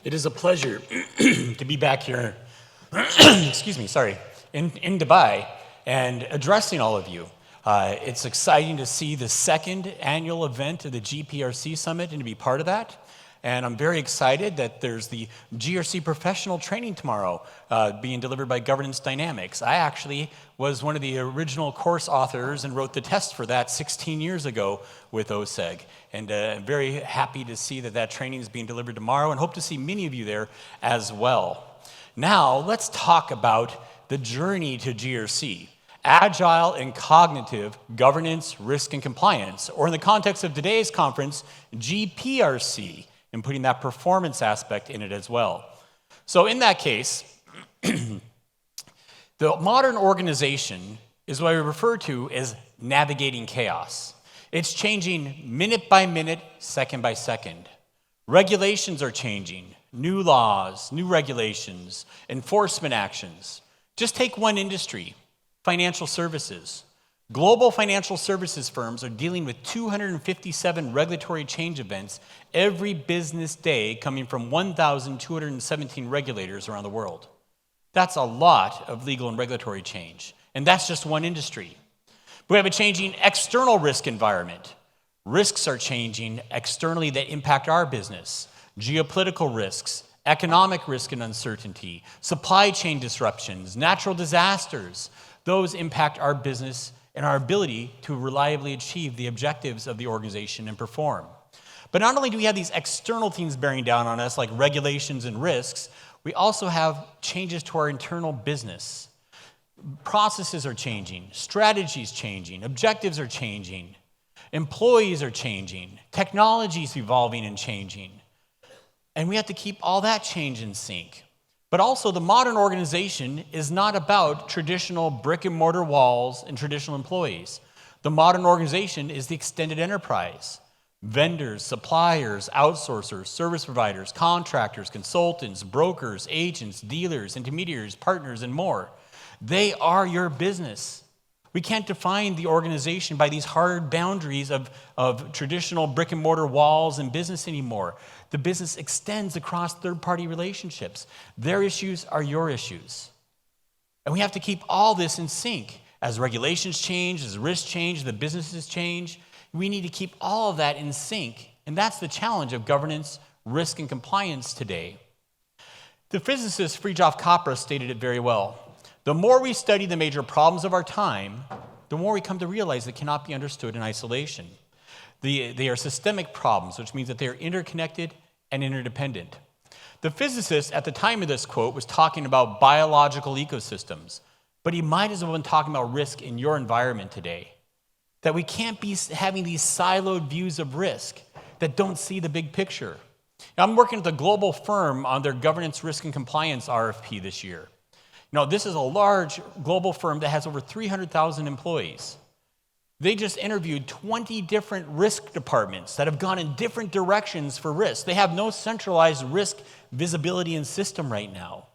It is a pleasure to be back here, excuse me, sorry, in Dubai and addressing all of you. It's exciting to see the second annual event of the GPRC Summit and to be part of that. And I'm very excited that there's the GRC professional training tomorrow being delivered by Governance Dynamics. I actually was one of the original course authors and wrote the test for that 16 years ago with OSEG. And I'm very happy to see that that training is being delivered tomorrow and hope to see many of you there as well. Now, let's talk about the journey to GRC. Agile and cognitive governance, risk, and compliance, or in the context of today's conference, GPRC, and putting that performance aspect in it as well. So in that case, the modern organization is what we refer to as navigating chaos. It's changing minute by minute, second by second. Regulations are changing, new laws, new regulations, enforcement actions. Just take one industry, financial services. Global financial services firms are dealing with 257 regulatory change events every business day coming from 1,217 regulators around the world. That's a lot of legal and regulatory change, and that's just one industry. We have a changing external risk environment. Risks are changing externally that impact our business. Geopolitical risks, economic risk and uncertainty, supply chain disruptions, natural disasters, those impact our business and our ability to reliably achieve the objectives of the organization and perform. But not only do we have these external things bearing down on us, like regulations and risks, we also have changes to our internal business. Processes are changing, strategies changing, objectives are changing, employees are changing, technology is evolving and changing. And we have to keep all that change in sync. But also, the modern organization is not about traditional brick and mortar walls and traditional employees. The modern organization is the extended enterprise. Vendors, suppliers, outsourcers, service providers, contractors, consultants, brokers, agents, dealers, intermediaries, partners, and more. They are your business. We can't define the organization by these hard boundaries of traditional brick and mortar walls and business anymore. The business extends across third-party relationships. Their issues are your issues. And we have to keep all this in sync. As regulations change, as risks change, the businesses change, we need to keep all of that in sync. And that's the challenge of governance, risk, and compliance today. The physicist Fritjof Capra stated it very well. The more we study the major problems of our time, the more we come to realize they cannot be understood in isolation. They are systemic problems, which means that they are interconnected and interdependent. The physicist at the time of this quote was talking about biological ecosystems, but he might as well have been talking about risk in your environment today. That we can't be having these siloed views of risk that don't see the big picture. Now, I'm working with a global firm on their governance, risk, and compliance RFP this year. Now, this is a large global firm that has over 300,000 employees. They just interviewed 20 different risk departments that have gone in different directions for risk. They have no centralized risk visibility and system right now.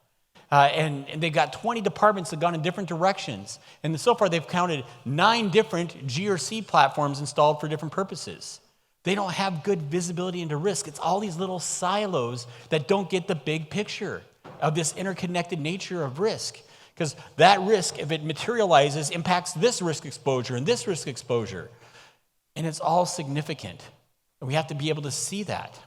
And they've got 20 departments that have gone in different directions. And so far, they've counted 9 different GRC platforms installed for different purposes. They don't have good visibility into risk. It's all these little silos that don't get the big picture of this interconnected nature of risk. Because that risk, if it materializes, impacts this risk exposure and this risk exposure. And it's all significant. And we have to be able to see that.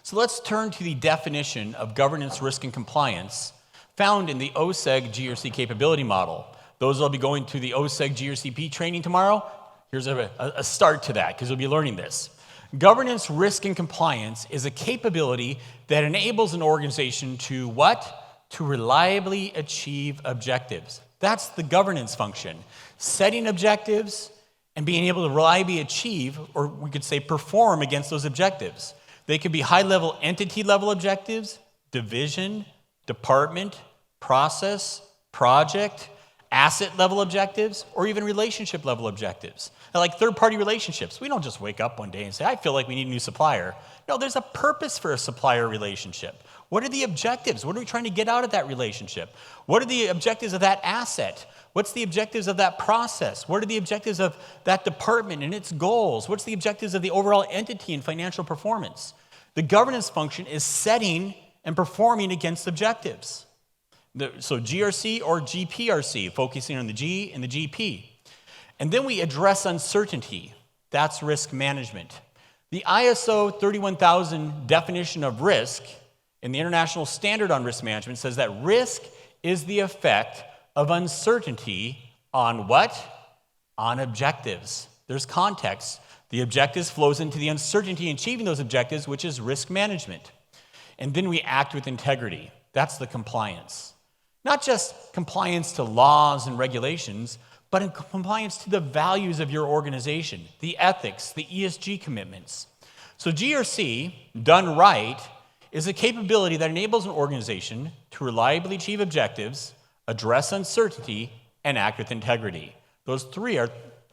So let's turn to the definition of governance, risk, and compliance found in the OSEG GRC capability model. Those will be going to the OSEG GRCP training tomorrow. Here's a start to that, because you'll be learning this. Governance, risk, and compliance is a capability that enables an organization to what? To reliably achieve objectives. That's the governance function. Setting objectives and being able to reliably achieve, or we could say perform against those objectives. They could be high-level entity-level objectives, division, department, process, project, asset-level objectives, or even relationship-level objectives. Like third-party relationships. We don't just wake up one day and say, I feel like we need a new supplier. No, there's a purpose for a supplier relationship. What are the objectives? What are we trying to get out of that relationship? What are the objectives of that asset? What's the objectives of that process? What are the objectives of that department and its goals? What's the objectives of the overall entity and financial performance? The governance function is setting and performing against objectives. So GRC or GPRC, focusing on the G and the GP. And then we address uncertainty. That's risk management. The ISO 31000 definition of risk in the International Standard on Risk Management says that risk is the effect of uncertainty on what? On objectives. There's context. The objectives flows into the uncertainty in achieving those objectives, which is risk management. And then we act with integrity. That's the compliance. Not just compliance to laws and regulations, but in compliance to the values of your organization, the ethics, the ESG commitments. So GRC, done right, is a capability that enables an organization to reliably achieve objectives, address uncertainty, and act with integrity. Those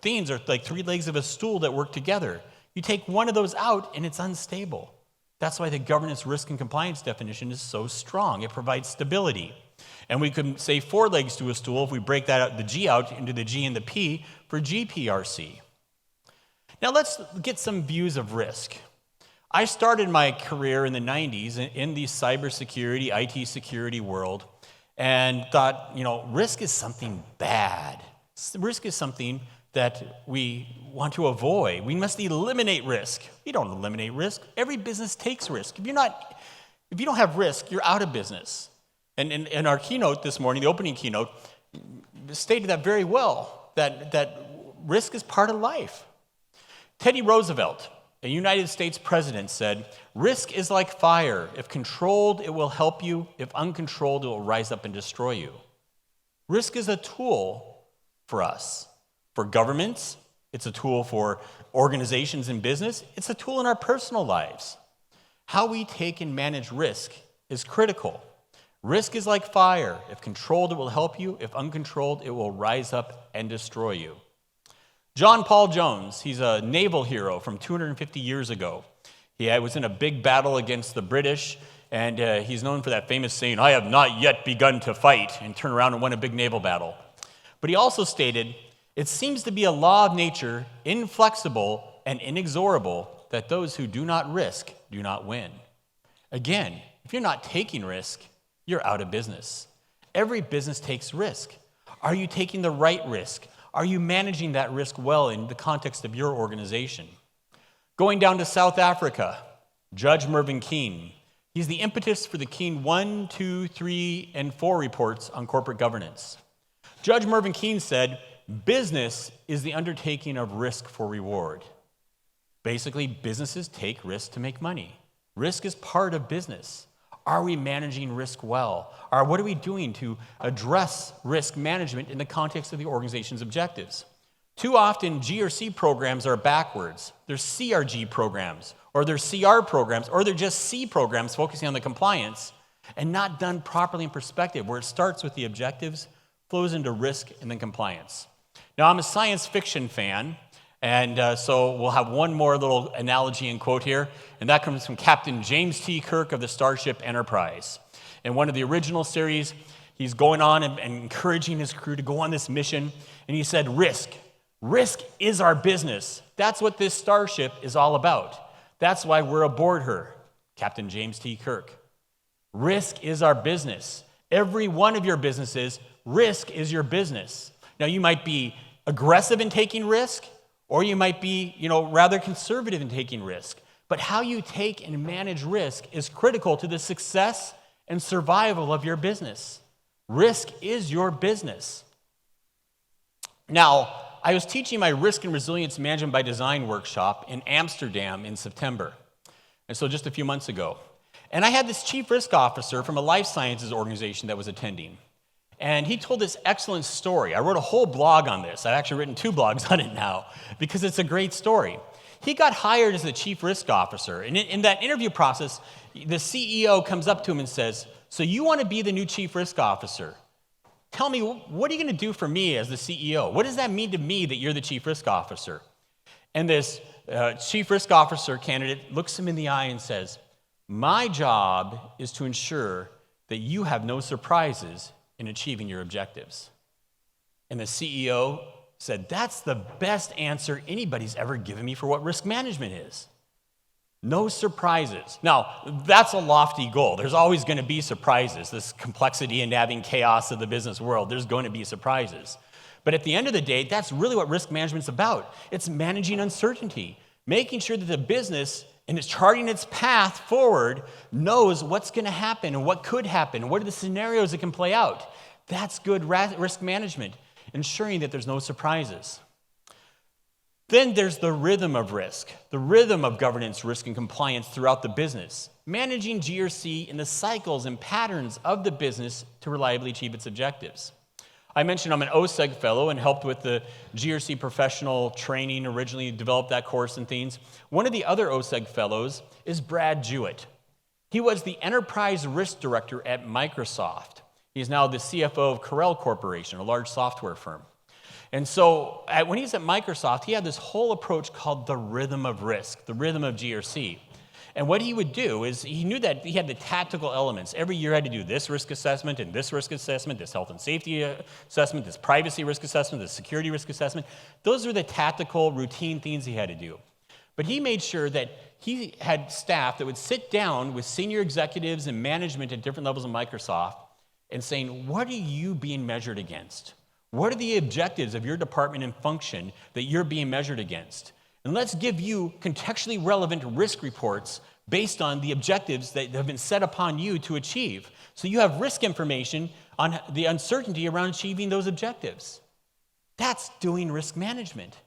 themes are like three legs of a stool that work together. You take one of those out and it's unstable. That's why the governance, risk, and compliance definition is so strong. It provides stability. And we could say four legs to a stool if we break that out, the G out into the G and the P for GPRC. Now let's get some views of risk. I started my career in the 90s in the cybersecurity, IT security world, and thought, risk is something bad. Risk is something that we want to avoid. We must eliminate risk. You don't eliminate risk. Every business takes risk. If you don't have risk, you're out of business. And in our keynote this morning, the opening keynote, stated that very well, that risk is part of life. Teddy Roosevelt, a United States president, said, "Risk is like fire. If controlled, it will help you. If uncontrolled, it will rise up and destroy you." Risk is a tool for us. For governments, it's a tool for organizations and business. It's a tool in our personal lives. How we take and manage risk is critical. Risk is like fire. If controlled, it will help you. If uncontrolled, it will rise up and destroy you. John Paul Jones, he's a naval hero from 250 years ago. He was in a big battle against the British, and he's known for that famous saying, "I have not yet begun to fight," and turned around and won a big naval battle. But he also stated, "It seems to be a law of nature, inflexible and inexorable, that those who do not risk do not win." Again, if you're not taking risk, you're out of business. Every business takes risk. Are you taking the right risk? Are you managing that risk well in the context of your organization? Going down to South Africa, Judge Mervyn Keene. He's the impetus for the Keene 1, 2, 3, and 4 reports on corporate governance. Judge Mervyn Keene said, "Business is the undertaking of risk for reward." Basically, businesses take risk to make money. Risk is part of business. Are we managing risk well? Or what are we doing to address risk management in the context of the organization's objectives? Too often, GRC programs are backwards. They're CRG programs, or they're CR programs, or they're just C programs focusing on the compliance and not done properly in perspective, where it starts with the objectives, flows into risk, and then compliance. Now, I'm a science fiction fan, and so we'll have one more little analogy and quote here, and that comes from Captain James T. Kirk of the Starship Enterprise. In one of the original series, he's going on and encouraging his crew to go on this mission, and he said, risk is our business. That's what this starship is all about. That's why we're aboard her. Captain James T. Kirk. Risk is our business. Every one of your businesses, risk is your business. Now, you might be aggressive in taking risk, or you might be, rather conservative in taking risk. But how you take and manage risk is critical to the success and survival of your business. Risk is your business. Now, I was teaching my Risk and Resilience Management by Design workshop in Amsterdam in September, and so just a few months ago. And I had this chief risk officer from a life sciences organization that was attending. And he told this excellent story. I wrote a whole blog on this. I've actually written 2 blogs on it now because it's a great story. He got hired as the chief risk officer. And in that interview process, the CEO comes up to him and says, "So you want to be the new chief risk officer? Tell me, what are you going to do for me as the CEO? What does that mean to me that you're the chief risk officer?" And this chief risk officer candidate looks him in the eye and says, "My job is to ensure that you have no surprises in achieving your objectives." And the CEO said, "That's the best answer anybody's ever given me for what risk management is." No surprises. Now, that's a lofty goal. There's always going to be surprises. This complexity and navigating chaos of the business world, there's going to be surprises. But at the end of the day, that's really what risk management's about. It's managing uncertainty, making sure that the business, and it's charting its path forward, knows what's going to happen and what could happen, and what are the scenarios that can play out. That's good risk management, ensuring that there's no surprises. Then there's the rhythm of risk, the rhythm of governance, risk, and compliance throughout the business, managing GRC in the cycles and patterns of the business to reliably achieve its objectives. I mentioned I'm an OSEG fellow and helped with the GRC professional training, originally developed that course and things. One of the other OSEG fellows is Brad Jewett. He was the enterprise risk director at Microsoft. He's now the CFO of Corel Corporation, a large software firm. And so when he was at Microsoft, he had this whole approach called the rhythm of risk, the rhythm of GRC. And what he would do is he knew that he had the tactical elements. Every year I had to do this risk assessment and this risk assessment, this health and safety assessment, this privacy risk assessment, this security risk assessment. Those are the tactical routine things he had to do. But he made sure that he had staff that would sit down with senior executives and management at different levels of Microsoft and saying, what are you being measured against? What are the objectives of your department and function that you're being measured against? And let's give you contextually relevant risk reports based on the objectives that have been set upon you to achieve. So you have risk information on the uncertainty around achieving those objectives. That's doing risk management.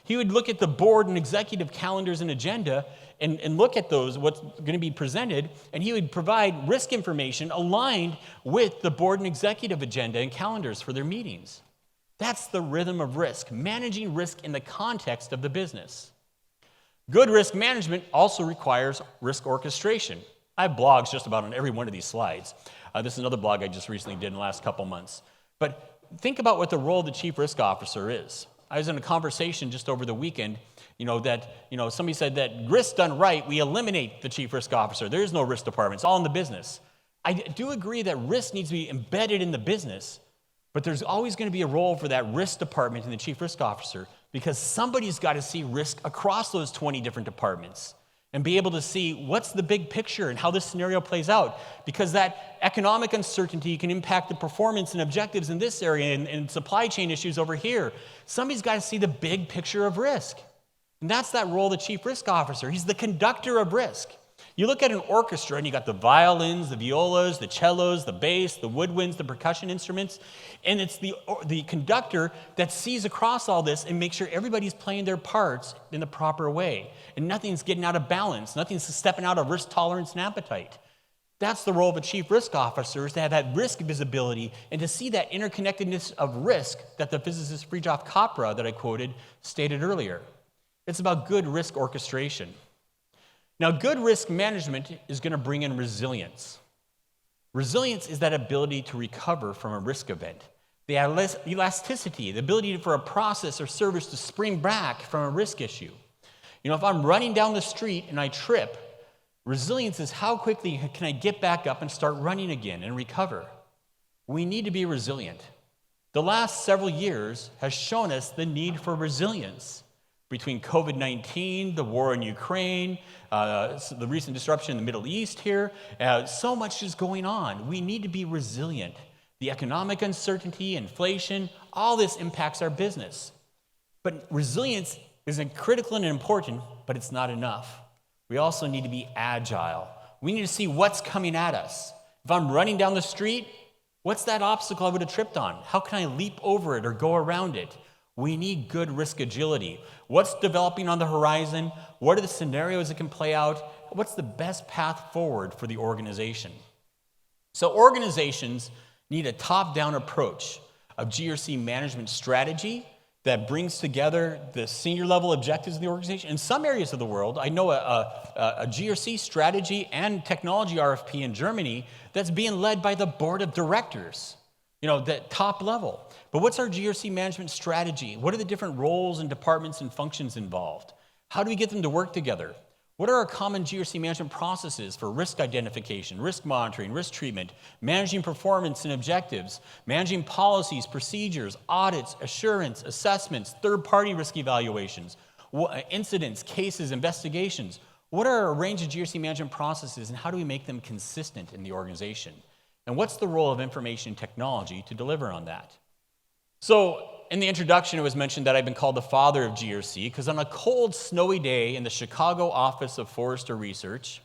He would look at the board and executive calendars and agenda and look at those, what's going to be presented, and he would provide risk information aligned with the board and executive agenda and calendars for their meetings. That's the rhythm of risk, managing risk in the context of the business. Good risk management also requires risk orchestration. I have blogs just about on every one of these slides. This is another blog I just recently did in the last couple months. But think about what the role of the chief risk officer is. I was in a conversation just over the weekend, somebody said that risk done right, we eliminate the chief risk officer. There is no risk department. It's all in the business. I do agree that risk needs to be embedded in the business, but there's always going to be a role for that risk department and the chief risk officer because somebody's got to see risk across those 20 different departments and be able to see what's the big picture and how this scenario plays out, because that economic uncertainty can impact the performance and objectives in this area and supply chain issues over here. Somebody's got to see the big picture of risk. And that's that role of the chief risk officer. He's the conductor of risk. You look at an orchestra and you got the violins, the violas, the cellos, the bass, the woodwinds, the percussion instruments, and it's the conductor that sees across all this and makes sure everybody's playing their parts in the proper way, and nothing's getting out of balance, nothing's stepping out of risk tolerance and appetite. That's the role of a chief risk officer, is to have that risk visibility and to see that interconnectedness of risk that the physicist Fritjof Capra that I quoted stated earlier. It's about good risk orchestration. Now, good risk management is going to bring in resilience. Resilience is that ability to recover from a risk event. The elasticity, the ability for a process or service to spring back from a risk issue. If I'm running down the street and I trip, resilience is how quickly can I get back up and start running again and recover. We need to be resilient. The last several years has shown us the need for resilience. Between COVID-19, the war in Ukraine, the recent disruption in the Middle East here, so much is going on. We need to be resilient. The economic uncertainty, inflation, all this impacts our business. But resilience is critical and important, but it's not enough. We also need to be agile. We need to see what's coming at us. If I'm running down the street, what's that obstacle I would have tripped on? How can I leap over it or go around it? We need good risk agility. What's developing on the horizon? What are the scenarios that can play out? What's the best path forward for the organization? So organizations need a top-down approach of GRC management strategy that brings together the senior level objectives of the organization. In some areas of the world, I know a GRC strategy and technology RFP in Germany that's being led by the board of directors, that top level. But what's our GRC management strategy? What are the different roles and departments and functions involved? How do we get them to work together? What are our common GRC management processes for risk identification, risk monitoring, risk treatment, managing performance and objectives, managing policies, procedures, audits, assurance, assessments, third-party risk evaluations, incidents, cases, investigations? What are a range of GRC management processes, and how do we make them consistent in the organization? And what's the role of information technology to deliver on that? So in the introduction, it was mentioned that I've been called the father of GRC because on a cold, snowy day in the Chicago office of Forrester Research,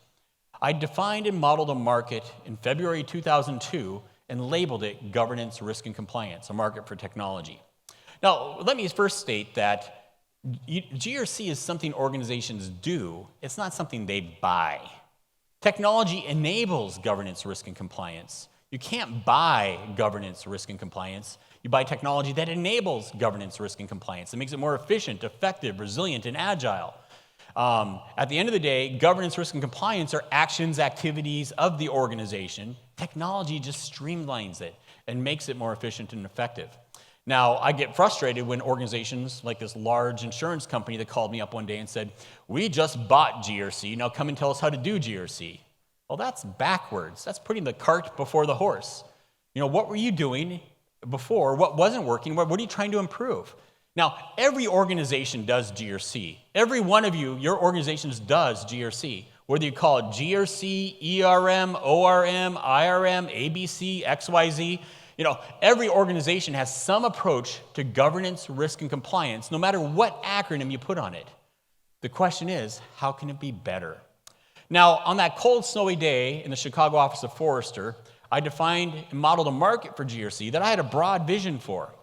I defined and modeled a market in February 2002 and labeled it governance, risk, and compliance, a market for technology. Now, let me first state that GRC is something organizations do. It's not something they buy. Technology enables governance, risk, and compliance. You can't buy governance, risk, and compliance. You buy technology that enables governance, risk, and compliance. It makes it more efficient, effective, resilient, and agile. At the end of the day, governance, risk, and compliance are actions, activities of the organization. Technology just streamlines it and makes it more efficient and effective. Now, I get frustrated when organizations like this large insurance company that called me up one day and said, "We just bought GRC, now come and tell us how to do GRC." Well, that's backwards. That's putting the cart before the horse. What were you doing before? What wasn't working? What are you trying to improve? Now, every organization does GRC. Every one of you, your organizations does GRC. Whether you call it GRC, ERM, ORM, IRM, ABC, XYZ, every organization has some approach to governance, risk, and compliance, no matter what acronym you put on it. The question is, how can it be better? Now, on that cold, snowy day in the Chicago office of Forrester, I defined and modeled a market for GRC that I had a broad vision for.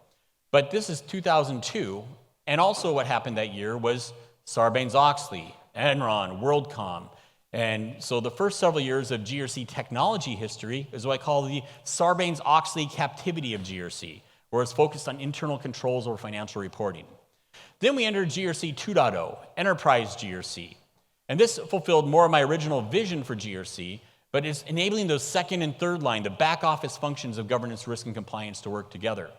But this is 2002, and also what happened that year was Sarbanes-Oxley, Enron, WorldCom. And so the first several years of GRC technology history is what I call the Sarbanes-Oxley captivity of GRC, where it's focused on internal controls over financial reporting. Then we entered GRC 2.0, Enterprise GRC. And this fulfilled more of my original vision for GRC, but it's enabling those second and third line, the back office functions of governance, risk, and compliance to work together.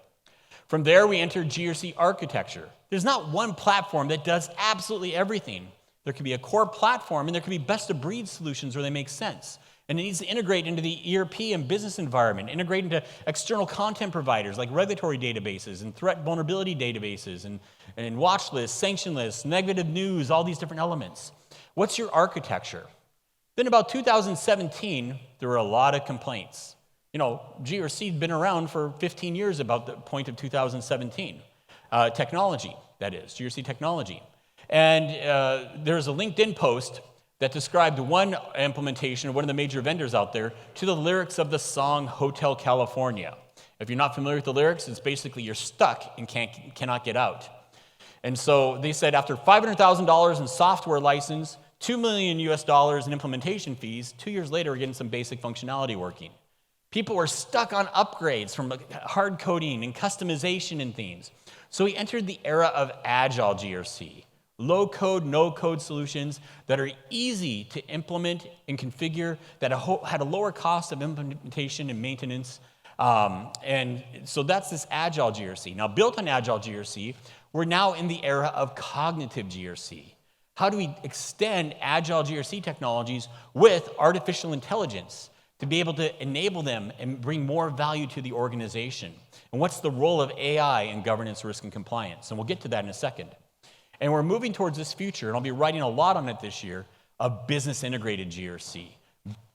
From there, we entered GRC architecture. There's not one platform that does absolutely everything. There could be a core platform, and there could be best-of-breed solutions where they make sense. And it needs to integrate into the ERP and business environment, integrate into external content providers like regulatory databases and threat vulnerability databases and watch lists, sanction lists, negative news, all these different elements. What's your architecture? Then about 2017, there were a lot of complaints. GRC had been around for 15 years about the point of 2017. Technology, that is, GRC technology. And there's a LinkedIn post that described one implementation of one of the major vendors out there to the lyrics of the song Hotel California. If you're not familiar with the lyrics, it's basically you're stuck and cannot get out. And so they said after $500,000 in software license, $2 million in implementation fees, 2 years later we're getting some basic functionality working. People were stuck on upgrades from hard coding and customization and things. So we entered the era of agile GRC. Low-code, no-code solutions that are easy to implement and configure, that had a lower cost of implementation and maintenance. And so that's this agile GRC. Now, built on agile GRC, we're now in the era of cognitive GRC. How do we extend agile GRC technologies with artificial intelligence to be able to enable them and bring more value to the organization? And what's the role of AI in governance, risk, and compliance? And we'll get to that in a second. And we're moving towards this future, and I'll be writing a lot on it this year, of business-integrated GRC,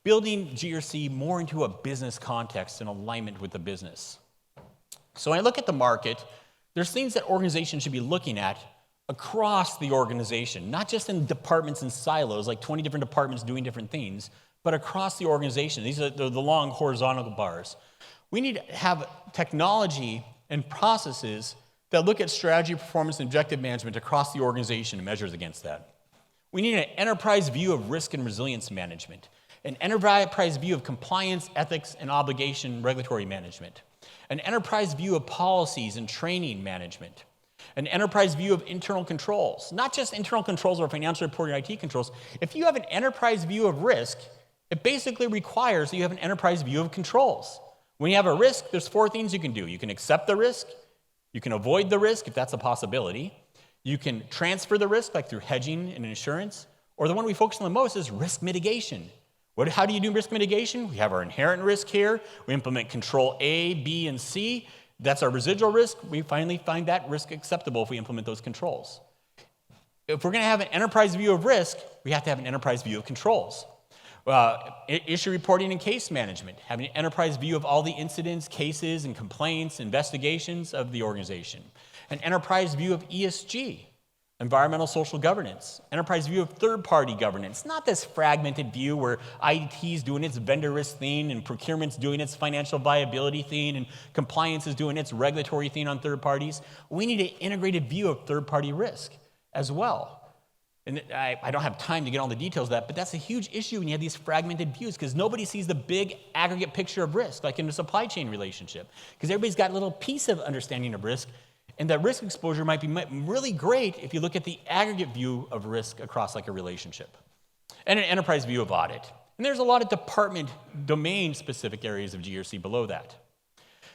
building GRC more into a business context in alignment with the business. So when I look at the market, there's things that organizations should be looking at across the organization, not just in departments and silos, like 20 different departments doing different things, but across the organization. These are the long horizontal bars. We need to have technology and processes that look at strategy, performance, and objective management across the organization and measures against that. We need an enterprise view of risk and resilience management, an enterprise view of compliance, ethics, and obligation regulatory management, an enterprise view of policies and training management, an enterprise view of internal controls, not just internal controls or financial reporting IT controls. If you have an enterprise view of risk, it basically requires that you have an enterprise view of controls. When you have a risk, there's 4 things you can do. You can accept the risk, you can avoid the risk if that's a possibility, you can transfer the risk like through hedging and insurance, or the one we focus on the most is risk mitigation. How do you do risk mitigation? We have our inherent risk here. We implement control A, B, and C. That's our residual risk. We finally find that risk acceptable if we implement those controls. If we're going to have an enterprise view of risk, we have to have an enterprise view of controls. Issue reporting and case management, having an enterprise view of all the incidents, cases, and complaints, investigations of the organization. An enterprise view of ESG, environmental social governance. Enterprise view of third-party governance, not this fragmented view where IT is doing its vendor risk thing and procurement's doing its financial viability thing and compliance is doing its regulatory thing on third parties. We need an integrated view of third-party risk as well. And I don't have time to get all the details of that, but that's a huge issue when you have these fragmented views because nobody sees the big aggregate picture of risk, like in a supply chain relationship, because everybody's got a little piece of understanding of risk, and that risk exposure might be really great if you look at the aggregate view of risk across like a relationship. And an enterprise view of audit. And there's a lot of department domain-specific areas of GRC below that.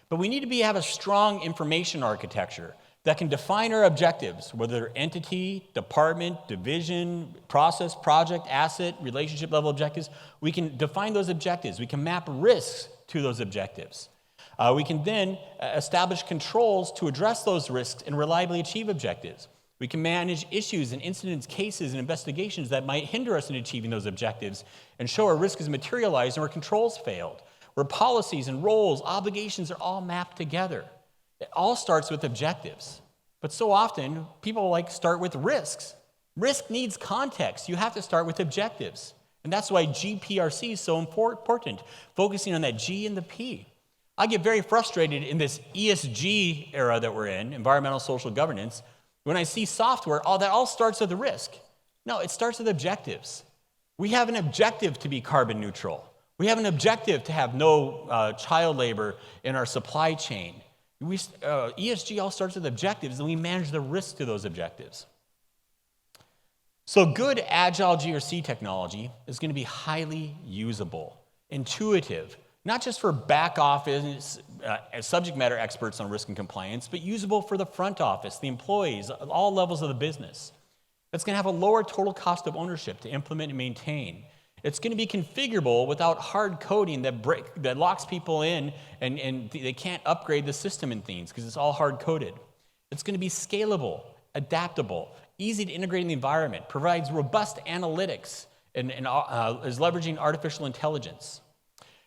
But we need to have a strong information architecture that can define our objectives, whether they're entity, department, division, process, project, asset, relationship level objectives. We can define those objectives. We can map risks to those objectives. We can then establish controls to address those risks and reliably achieve objectives. We can manage issues and incidents, cases, and investigations that might hinder us in achieving those objectives and show our risk is materialized and where controls failed, where policies and roles, obligations are all mapped together. It all starts with objectives. But so often, people start with risks. Risk needs context. You have to start with objectives. And that's why GPRC is so important, focusing on that G and the P. I get very frustrated in this ESG era that we're in, environmental social governance, when I see software, that all starts with a risk. No, it starts with objectives. We have an objective to be carbon neutral. We have an objective to have no child labor in our supply chain. ESG all starts with objectives, and we manage the risk to those objectives. So good agile GRC technology is going to be highly usable, intuitive, not just for back office subject matter experts on risk and compliance, but usable for the front office, the employees, all levels of the business. It's going to have a lower total cost of ownership to implement and maintain. It's going to be configurable without hard coding that locks people in and they can't upgrade the system and things because it's all hard coded. It's going to be scalable, adaptable, easy to integrate in the environment, provides robust analytics, and is leveraging artificial intelligence.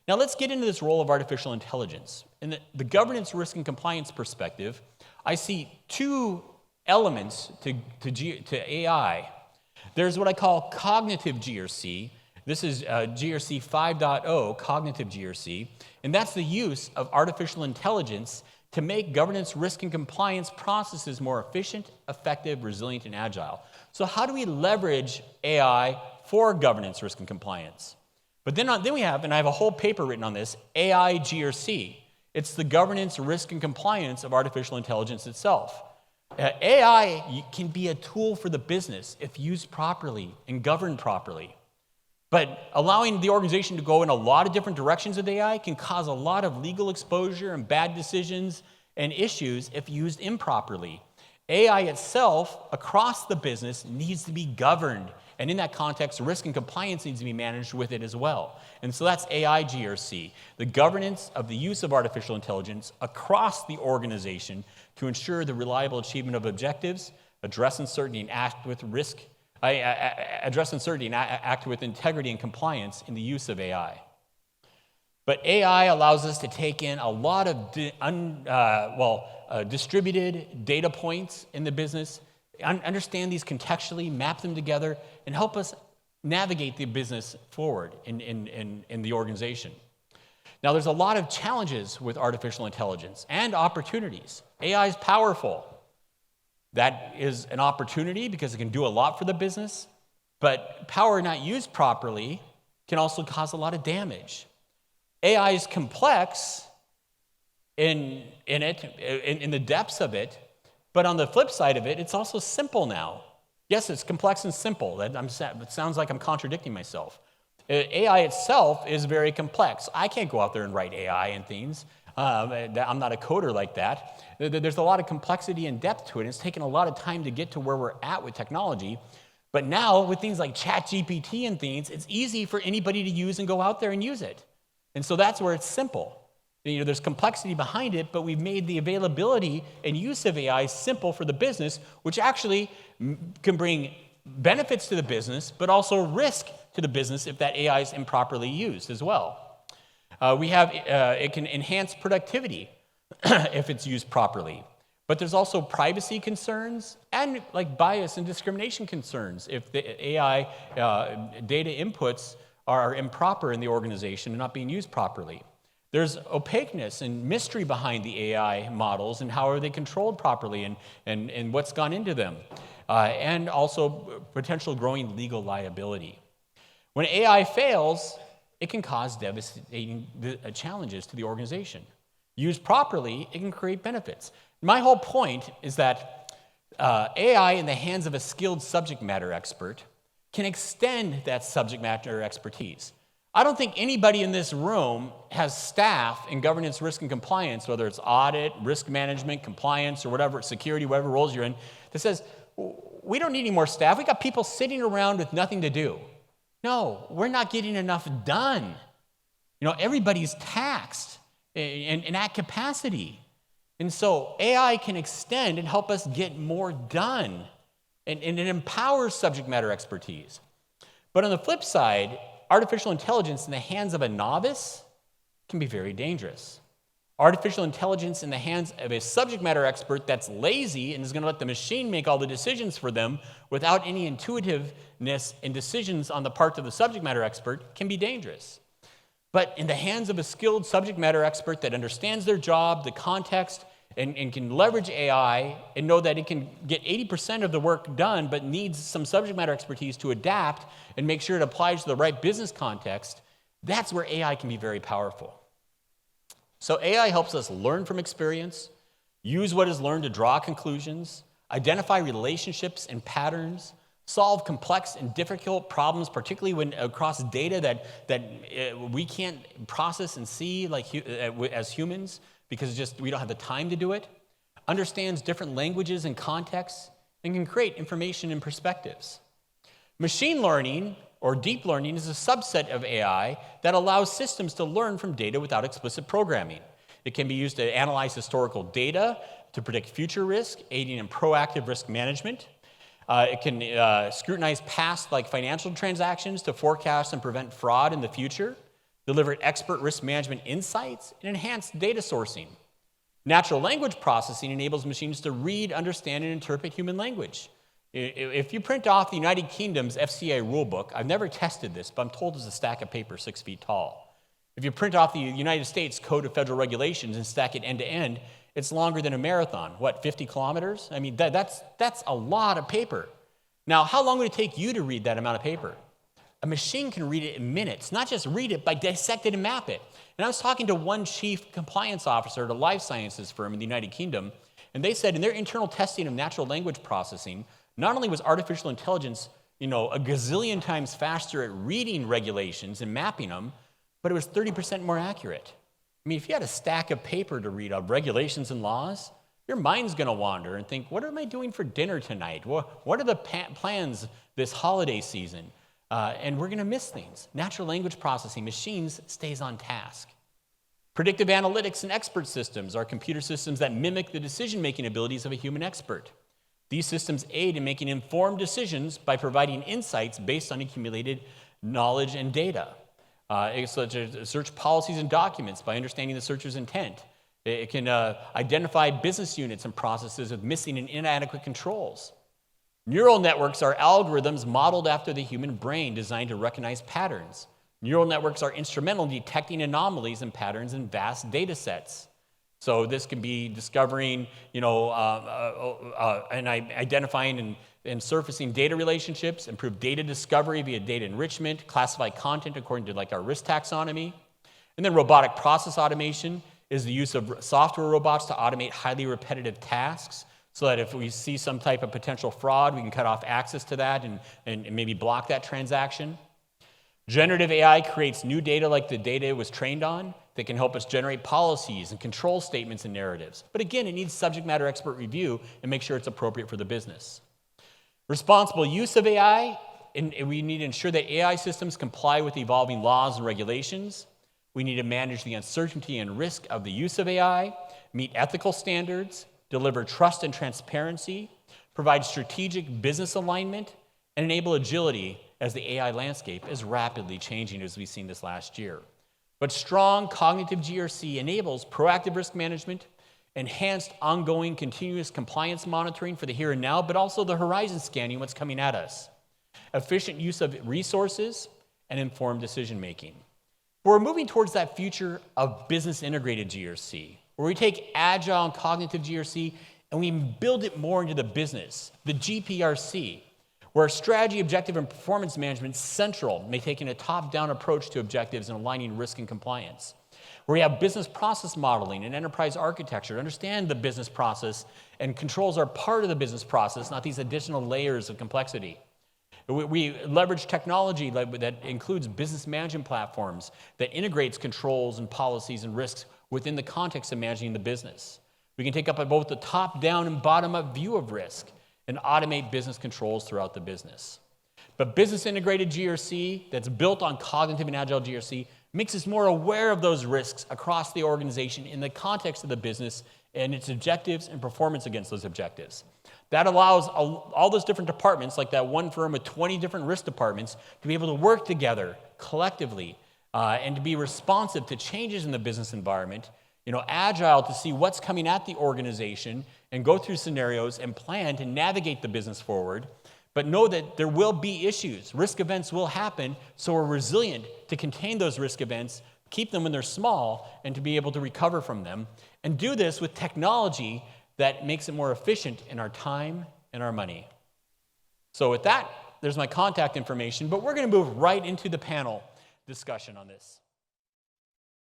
Now let's get into this role of artificial intelligence. In the governance, risk, and compliance perspective, I see two elements to AI. There's what I call cognitive GRC. This is GRC 5.0, cognitive GRC, and that's the use of artificial intelligence to make governance, risk, and compliance processes more efficient, effective, resilient, and agile. So how do we leverage AI for governance, risk, and compliance? But then we have, and I have a whole paper written on this, AI GRC. It's the governance, risk, and compliance of artificial intelligence itself. AI can be a tool for the business if used properly and governed properly. But allowing the organization to go in a lot of different directions with AI can cause a lot of legal exposure and bad decisions and issues if used improperly. AI itself, across the business, needs to be governed. And in that context, risk and compliance needs to be managed with it as well. And so that's AI GRC, the governance of the use of artificial intelligence across the organization to ensure the reliable achievement of objectives, address uncertainty and act with risk. Address uncertainty and act with integrity and compliance in the use of AI. But AI allows us to take in a lot of distributed data points in the business, understand these contextually, map them together, and help us navigate the business forward in the organization. Now, there's a lot of challenges with artificial intelligence and opportunities. AI is powerful. That is an opportunity because it can do a lot for the business, but power not used properly can also cause a lot of damage. AI is complex in the depths of it, but on the flip side of it, it's also simple now. Yes, it's complex and simple. It sounds like I'm contradicting myself. AI itself is very complex. I can't go out there and write AI and things. I'm not a coder like that. There's a lot of complexity and depth to it. It's taken a lot of time to get to where we're at with technology. But now, with things like ChatGPT and things, it's easy for anybody to use and go out there and use it. And so that's where it's simple. There's complexity behind it, but we've made the availability and use of AI simple for the business, which actually can bring benefits to the business, but also risk to the business if that AI is improperly used as well. It can enhance productivity if it's used properly. But there's also privacy concerns and like bias and discrimination concerns if the AI data inputs are improper in the organization and not being used properly. There's opaqueness and mystery behind the AI models and how are they controlled properly and what's gone into them. And also potential growing legal liability. When AI fails, it can cause devastating challenges to the organization. Used properly, it can create benefits. My whole point is that AI in the hands of a skilled subject matter expert can extend that subject matter expertise. I don't think anybody in this room has staff in governance, risk, and compliance, whether it's audit, risk management, compliance, or whatever, security, whatever roles you're in, that says, we don't need any more staff. We got people sitting around with nothing to do. No, we're not getting enough done. Everybody's taxed and at capacity. And so AI can extend and help us get more done. And it empowers subject matter expertise. But on the flip side, artificial intelligence in the hands of a novice can be very dangerous. Artificial intelligence in the hands of a subject matter expert that's lazy and is going to let the machine make all the decisions for them without any intuitiveness in decisions on the part of the subject matter expert can be dangerous. But in the hands of a skilled subject matter expert that understands their job, the context, and can leverage AI and know that it can get 80% of the work done but needs some subject matter expertise to adapt and make sure it applies to the right business context, that's where AI can be very powerful. So AI helps us learn from experience, use what is learned to draw conclusions, identify relationships and patterns, solve complex and difficult problems, particularly when across data that we can't process and see as humans because we don't have the time to do it, understands different languages and contexts, and can create information and perspectives. Machine learning or deep learning is a subset of AI that allows systems to learn from data without explicit programming. It can be used to analyze historical data to predict future risk, aiding in proactive risk management. It can scrutinize past financial transactions to forecast and prevent fraud in the future, deliver expert risk management insights, and enhance data sourcing. Natural language processing enables machines to read, understand, and interpret human language. If you print off the United Kingdom's FCA rulebook, I've never tested this, but I'm told it's a stack of paper 6 feet tall. If you print off the United States Code of Federal Regulations and stack it end to end, it's longer than a marathon. 50 kilometers? I mean, that's a lot of paper. Now, how long would it take you to read that amount of paper? A machine can read it in minutes, not just read it, but dissect it and map it. And I was talking to one chief compliance officer at a life sciences firm in the United Kingdom, and they said in their internal testing of natural language processing, not only was artificial intelligence, a gazillion times faster at reading regulations and mapping them, but it was 30% more accurate. I mean, if you had a stack of paper to read of regulations and laws, your mind's going to wander and think, what am I doing for dinner tonight? What are the plans this holiday season? And we're going to miss things. Natural language processing, machines stays on task. Predictive analytics and expert systems are computer systems that mimic the decision-making abilities of a human expert. These systems aid in making informed decisions by providing insights based on accumulated knowledge and data. Such as search policies and documents by understanding the searcher's intent. It can identify business units and processes with missing and inadequate controls. Neural networks are algorithms modeled after the human brain designed to recognize patterns. Neural networks are instrumental in detecting anomalies and patterns in vast data sets. So this can be discovering, and identifying and surfacing data relationships, improve data discovery via data enrichment, classify content according to our risk taxonomy. And then robotic process automation is the use of software robots to automate highly repetitive tasks so that if we see some type of potential fraud, we can cut off access to that and maybe block that transaction. Generative AI creates new data like the data it was trained on that can help us generate policies and control statements and narratives. But again, it needs subject matter expert review and make sure it's appropriate for the business. Responsible use of AI, and we need to ensure that AI systems comply with evolving laws and regulations. We need to manage the uncertainty and risk of the use of AI, meet ethical standards, deliver trust and transparency, provide strategic business alignment, and enable agility as the AI landscape is rapidly changing, as we've seen this last year. But strong cognitive GRC enables proactive risk management, enhanced ongoing continuous compliance monitoring for the here and now, but also the horizon scanning, what's coming at us, efficient use of resources, and informed decision making. We're moving towards that future of business integrated GRC, where we take agile and cognitive GRC and we build it more into the business, the GPRC, where strategy, objective, and performance management is central, may taking a top-down approach to objectives and aligning risk and compliance. Where we have business process modeling and enterprise architecture, understand the business process and controls are part of the business process, not these additional layers of complexity. We leverage technology that includes business management platforms that integrates controls and policies and risks within the context of managing the business. We can take up both the top-down and bottom-up view of risk and automate business controls throughout the business. But business integrated GRC that's built on cognitive and agile GRC makes us more aware of those risks across the organization in the context of the business and its objectives and performance against those objectives. That allows all those different departments, like that one firm with 20 different risk departments, to be able to work together collectively and to be responsive to changes in the business environment, agile to see what's coming at the organization and go through scenarios and plan to navigate the business forward, but know that there will be issues. Risk events will happen, so we're resilient to contain those risk events, keep them when they're small, and to be able to recover from them, and do this with technology that makes it more efficient in our time and our money. So with that, there's my contact information, but we're going to move right into the panel discussion on this.